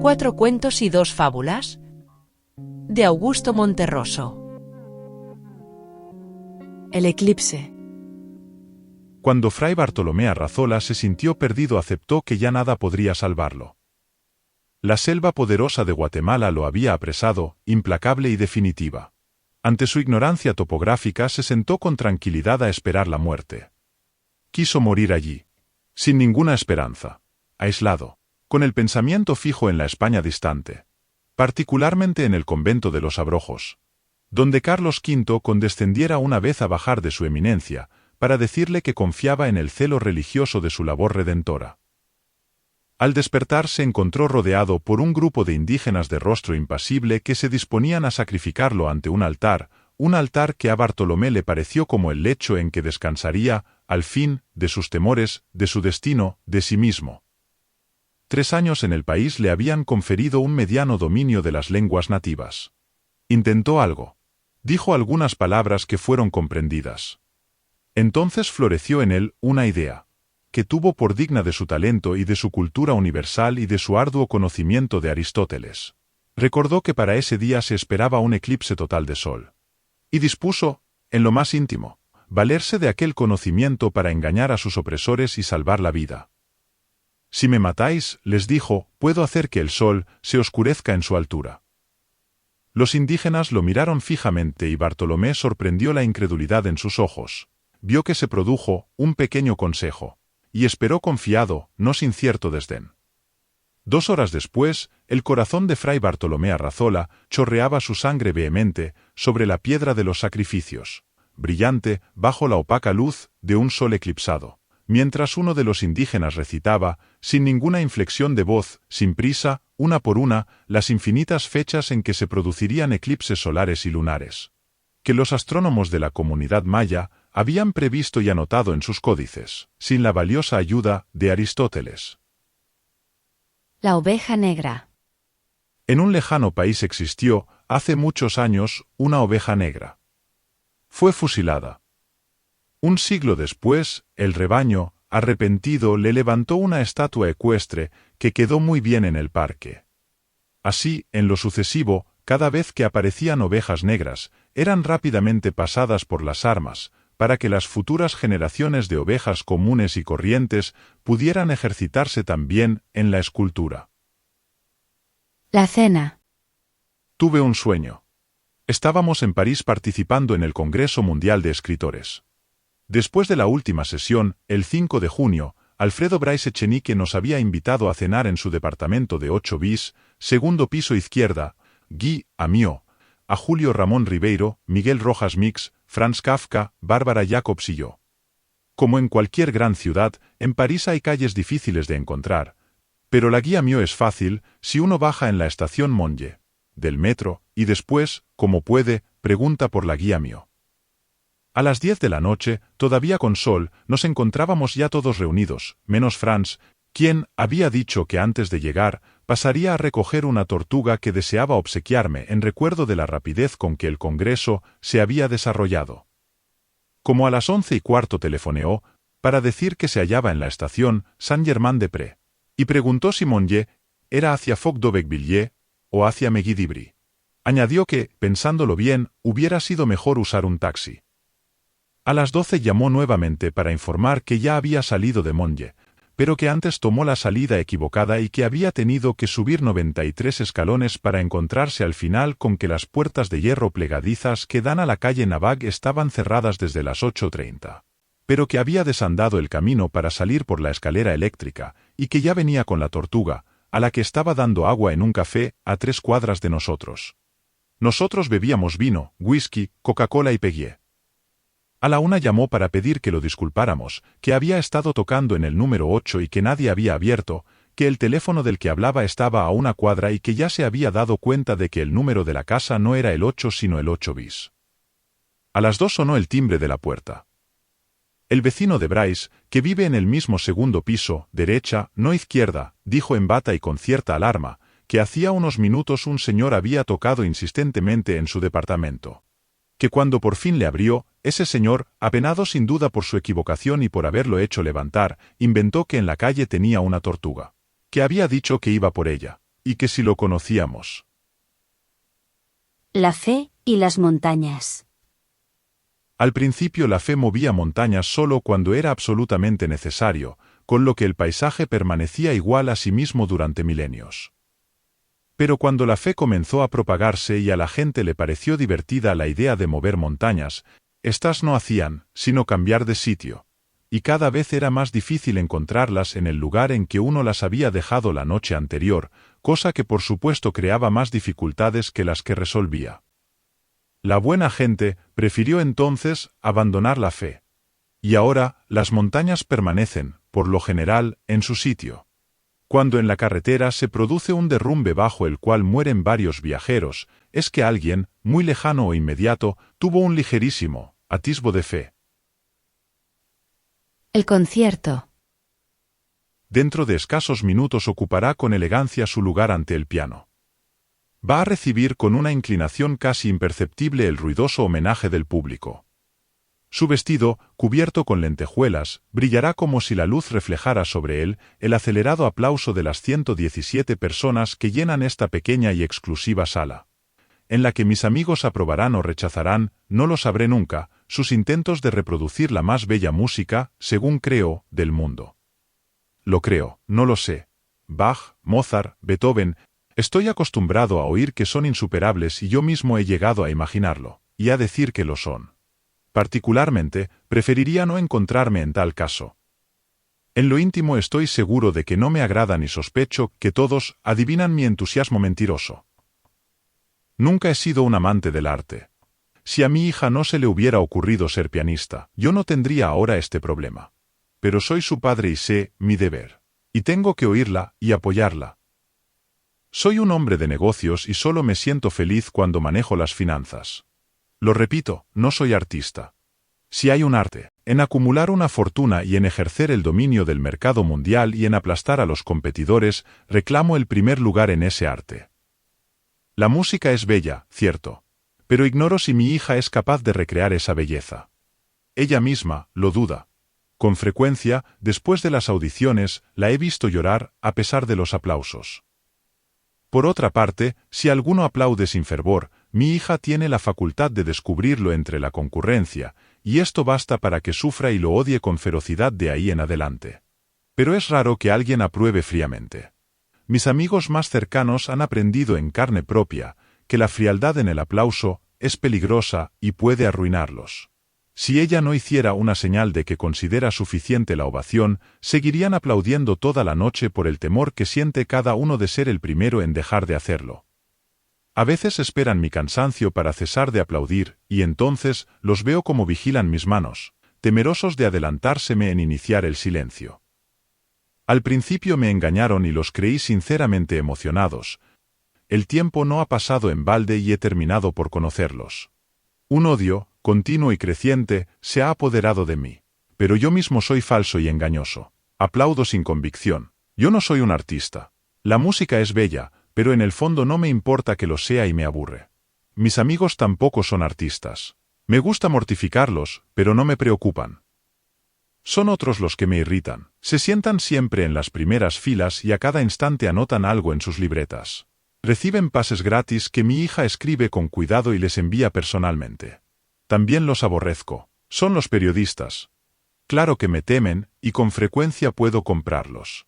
4 cuentos y 2 fábulas, de Augusto Monterroso. El eclipse. Cuando Fray Bartolomé Arrazola se sintió perdido, aceptó que ya nada podría salvarlo. La selva poderosa de Guatemala lo había apresado, implacable y definitiva. Ante su ignorancia topográfica se sentó con tranquilidad a esperar la muerte. Quiso morir allí, sin ninguna esperanza, aislado, con el pensamiento fijo en la España distante, particularmente en el convento de los Abrojos, donde Carlos V condescendiera una vez a bajar de su eminencia, para decirle que confiaba en el celo religioso de su labor redentora. Al despertar se encontró rodeado por un grupo de indígenas de rostro impasible que se disponían a sacrificarlo ante un altar que a Bartolomé le pareció como el lecho en que descansaría, al fin, de sus temores, de su destino, de sí mismo. 3 años en el país le habían conferido un mediano dominio de las lenguas nativas. Intentó algo. Dijo algunas palabras que fueron comprendidas. Entonces floreció en él una idea, que tuvo por digna de su talento y de su cultura universal y de su arduo conocimiento de Aristóteles. Recordó que para ese día se esperaba un eclipse total de sol. Y dispuso, en lo más íntimo, valerse de aquel conocimiento para engañar a sus opresores y salvar la vida. Si me matáis, les dijo, puedo hacer que el sol se oscurezca en su altura. Los indígenas lo miraron fijamente y Bartolomé sorprendió la incredulidad en sus ojos. Vio que se produjo un pequeño consejo, y esperó confiado, no sin cierto desdén. 2 horas después, el corazón de Fray Bartolomé Arrazola chorreaba su sangre vehemente sobre la piedra de los sacrificios, brillante bajo la opaca luz de un sol eclipsado, mientras uno de los indígenas recitaba, sin ninguna inflexión de voz, sin prisa, una por una, las infinitas fechas en que se producirían eclipses solares y lunares, que los astrónomos de la comunidad maya habían previsto y anotado en sus códices, sin la valiosa ayuda de Aristóteles. La oveja negra. En un lejano país existió, hace muchos años, una oveja negra. Fue fusilada. Un siglo después, el rebaño, arrepentido, le levantó una estatua ecuestre que quedó muy bien en el parque. Así, en lo sucesivo, cada vez que aparecían ovejas negras, eran rápidamente pasadas por las armas, para que las futuras generaciones de ovejas comunes y corrientes pudieran ejercitarse también en la escultura. La cena. Tuve un sueño. Estábamos en París participando en el Congreso Mundial de Escritores. Después de la última sesión, el 5 de junio, Alfredo Bryce Echenique nos había invitado a cenar en su departamento de 8 bis, segundo piso izquierda, Guy Amiot, a Julio Ramón Ribeiro, Miguel Rojas Mix, Franz Kafka, Bárbara Jacobs y yo. Como en cualquier gran ciudad, en París hay calles difíciles de encontrar, pero la Guy Amiot es fácil si uno baja en la estación Monge del metro y después, como puede, pregunta por la Guy Amiot. A las 10 de la noche, todavía con sol, nos encontrábamos ya todos reunidos, menos Franz, quien había dicho que antes de llegar, pasaría a recoger una tortuga que deseaba obsequiarme en recuerdo de la rapidez con que el congreso se había desarrollado. Como a las 11:15 telefoneó, para decir que se hallaba en la estación Saint-Germain-des-Prés, y preguntó si Monge era hacia Foc-d'Aubervilliers o hacia Megidibri. Añadió que, pensándolo bien, hubiera sido mejor usar un taxi. A las 12 llamó nuevamente para informar que ya había salido de Monge, pero que antes tomó la salida equivocada y que había tenido que subir 93 escalones para encontrarse al final con que las puertas de hierro plegadizas que dan a la calle Navac estaban cerradas desde las 8:30, pero que había desandado el camino para salir por la escalera eléctrica y que ya venía con la tortuga, a la que estaba dando agua en un café a 3 cuadras de nosotros. Nosotros bebíamos vino, whisky, Coca-Cola y Perrier. A la 1 llamó para pedir que lo disculpáramos, que había estado tocando en el número 8 y que nadie había abierto, que el teléfono del que hablaba estaba a 1 cuadra y que ya se había dado cuenta de que el número de la casa no era el 8 sino el 8 bis. A las 2 sonó el timbre de la puerta. El vecino de Bryce, que vive en el mismo segundo piso, derecha, no izquierda, dijo en bata y con cierta alarma, que hacía unos minutos un señor había tocado insistentemente en su departamento. Que cuando por fin le abrió, ese señor, apenado sin duda por su equivocación y por haberlo hecho levantar, inventó que en la calle tenía una tortuga, que había dicho que iba por ella, y que si lo conocíamos. La fe y las montañas. Al principio la fe movía montañas solo cuando era absolutamente necesario, con lo que el paisaje permanecía igual a sí mismo durante milenios. Pero cuando la fe comenzó a propagarse y a la gente le pareció divertida la idea de mover montañas, éstas no hacían sino cambiar de sitio, y cada vez era más difícil encontrarlas en el lugar en que uno las había dejado la noche anterior, cosa que por supuesto creaba más dificultades que las que resolvía. La buena gente prefirió entonces abandonar la fe. Y ahora las montañas permanecen, por lo general, en su sitio. Cuando en la carretera se produce un derrumbe bajo el cual mueren varios viajeros, es que alguien, muy lejano o inmediato, tuvo un ligerísimo atisbo de fe. El concierto. Dentro de escasos minutos ocupará con elegancia su lugar ante el piano. Va a recibir con una inclinación casi imperceptible el ruidoso homenaje del público. Su vestido, cubierto con lentejuelas, brillará como si la luz reflejara sobre él el acelerado aplauso de las 117 personas que llenan esta pequeña y exclusiva sala. En la que mis amigos aprobarán o rechazarán, no lo sabré nunca, sus intentos de reproducir la más bella música, según creo, del mundo. Lo creo, no lo sé. Bach, Mozart, Beethoven, estoy acostumbrado a oír que son insuperables y yo mismo he llegado a imaginarlo, y a decir que lo son. Particularmente, preferiría no encontrarme en tal caso. En lo íntimo estoy seguro de que no me agradan y sospecho que todos adivinan mi entusiasmo mentiroso. Nunca he sido un amante del arte. Si a mi hija no se le hubiera ocurrido ser pianista, yo no tendría ahora este problema. Pero soy su padre y sé mi deber. Y tengo que oírla y apoyarla. Soy un hombre de negocios y solo me siento feliz cuando manejo las finanzas. Lo repito, no soy artista. Si hay un arte, en acumular una fortuna y en ejercer el dominio del mercado mundial y en aplastar a los competidores, reclamo el primer lugar en ese arte. La música es bella, cierto, pero ignoro si mi hija es capaz de recrear esa belleza. Ella misma lo duda. Con frecuencia, después de las audiciones, la he visto llorar a pesar de los aplausos. Por otra parte, si alguno aplaude sin fervor, mi hija tiene la facultad de descubrirlo entre la concurrencia, y esto basta para que sufra y lo odie con ferocidad de ahí en adelante. Pero es raro que alguien apruebe fríamente. Mis amigos más cercanos han aprendido en carne propia que la frialdad en el aplauso es peligrosa y puede arruinarlos. Si ella no hiciera una señal de que considera suficiente la ovación, seguirían aplaudiendo toda la noche por el temor que siente cada uno de ser el primero en dejar de hacerlo. A veces esperan mi cansancio para cesar de aplaudir, y entonces los veo como vigilan mis manos, temerosos de adelantárseme en iniciar el silencio. Al principio me engañaron y los creí sinceramente emocionados. El tiempo no ha pasado en balde y he terminado por conocerlos. Un odio, continuo y creciente, se ha apoderado de mí. Pero yo mismo soy falso y engañoso. Aplaudo sin convicción. Yo no soy un artista. La música es bella, pero en el fondo no me importa que lo sea y me aburre. Mis amigos tampoco son artistas. Me gusta mortificarlos, pero no me preocupan. Son otros los que me irritan. Se sientan siempre en las primeras filas y a cada instante anotan algo en sus libretas. Reciben pases gratis que mi hija escribe con cuidado y les envía personalmente. También los aborrezco. Son los periodistas. Claro que me temen, y con frecuencia puedo comprarlos.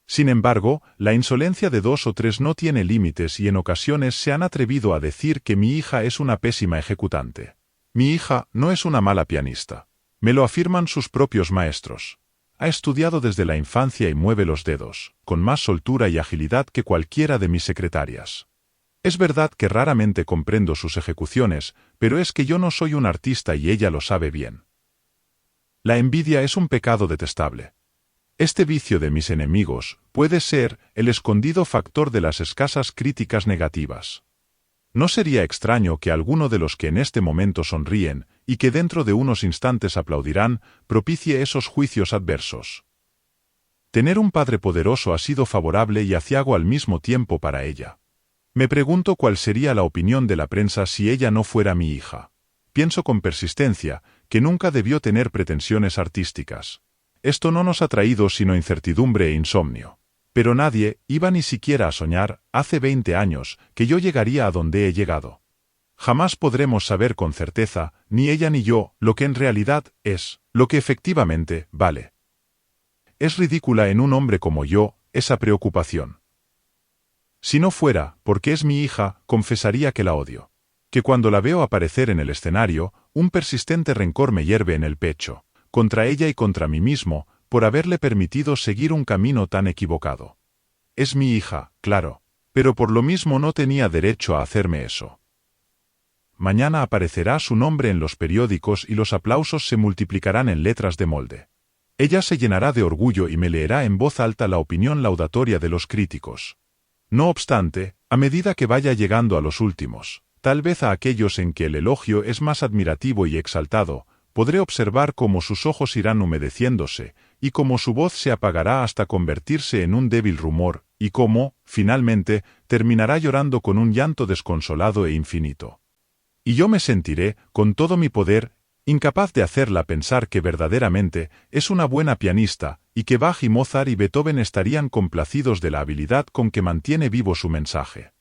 Sin embargo, la insolencia de 2 o 3 no tiene límites y en ocasiones se han atrevido a decir que mi hija es una pésima ejecutante. Mi hija no es una mala pianista. Me lo afirman sus propios maestros. Ha estudiado desde la infancia y mueve los dedos, con más soltura y agilidad que cualquiera de mis secretarias. Es verdad que raramente comprendo sus ejecuciones, pero es que yo no soy un artista y ella lo sabe bien. La envidia es un pecado detestable. Este vicio de mis enemigos puede ser el escondido factor de las escasas críticas negativas. No sería extraño que alguno de los que en este momento sonríen y que dentro de unos instantes aplaudirán, propicie esos juicios adversos. Tener un padre poderoso ha sido favorable y aciago al mismo tiempo para ella. Me pregunto cuál sería la opinión de la prensa si ella no fuera mi hija. Pienso con persistencia que nunca debió tener pretensiones artísticas. Esto no nos ha traído sino incertidumbre e insomnio. Pero nadie iba ni siquiera a soñar, hace 20 años, que yo llegaría a donde he llegado. Jamás podremos saber con certeza, ni ella ni yo, lo que en realidad es, lo que efectivamente vale. Es ridícula en un hombre como yo, esa preocupación. Si no fuera, porque es mi hija, confesaría que la odio. Que cuando la veo aparecer en el escenario, un persistente rencor me hierve en el pecho, contra ella y contra mí mismo, por haberle permitido seguir un camino tan equivocado. Es mi hija, claro, pero por lo mismo no tenía derecho a hacerme eso. Mañana aparecerá su nombre en los periódicos y los aplausos se multiplicarán en letras de molde. Ella se llenará de orgullo y me leerá en voz alta la opinión laudatoria de los críticos. No obstante, a medida que vaya llegando a los últimos, tal vez a aquellos en que el elogio es más admirativo y exaltado, podré observar cómo sus ojos irán humedeciéndose, y cómo su voz se apagará hasta convertirse en un débil rumor, y cómo, finalmente, terminará llorando con un llanto desconsolado e infinito. Y yo me sentiré, con todo mi poder, incapaz de hacerla pensar que verdaderamente es una buena pianista, y que Bach y Mozart y Beethoven estarían complacidos de la habilidad con que mantiene vivo su mensaje.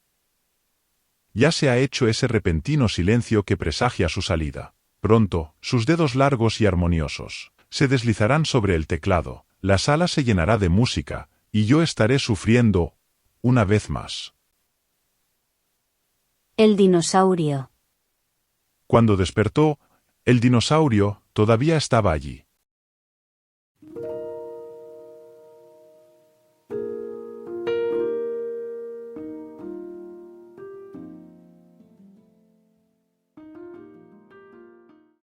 Ya se ha hecho ese repentino silencio que presagia su salida. Pronto, sus dedos largos y armoniosos se deslizarán sobre el teclado, la sala se llenará de música, y yo estaré sufriendo, una vez más. El dinosaurio. Cuando despertó, el dinosaurio todavía estaba allí.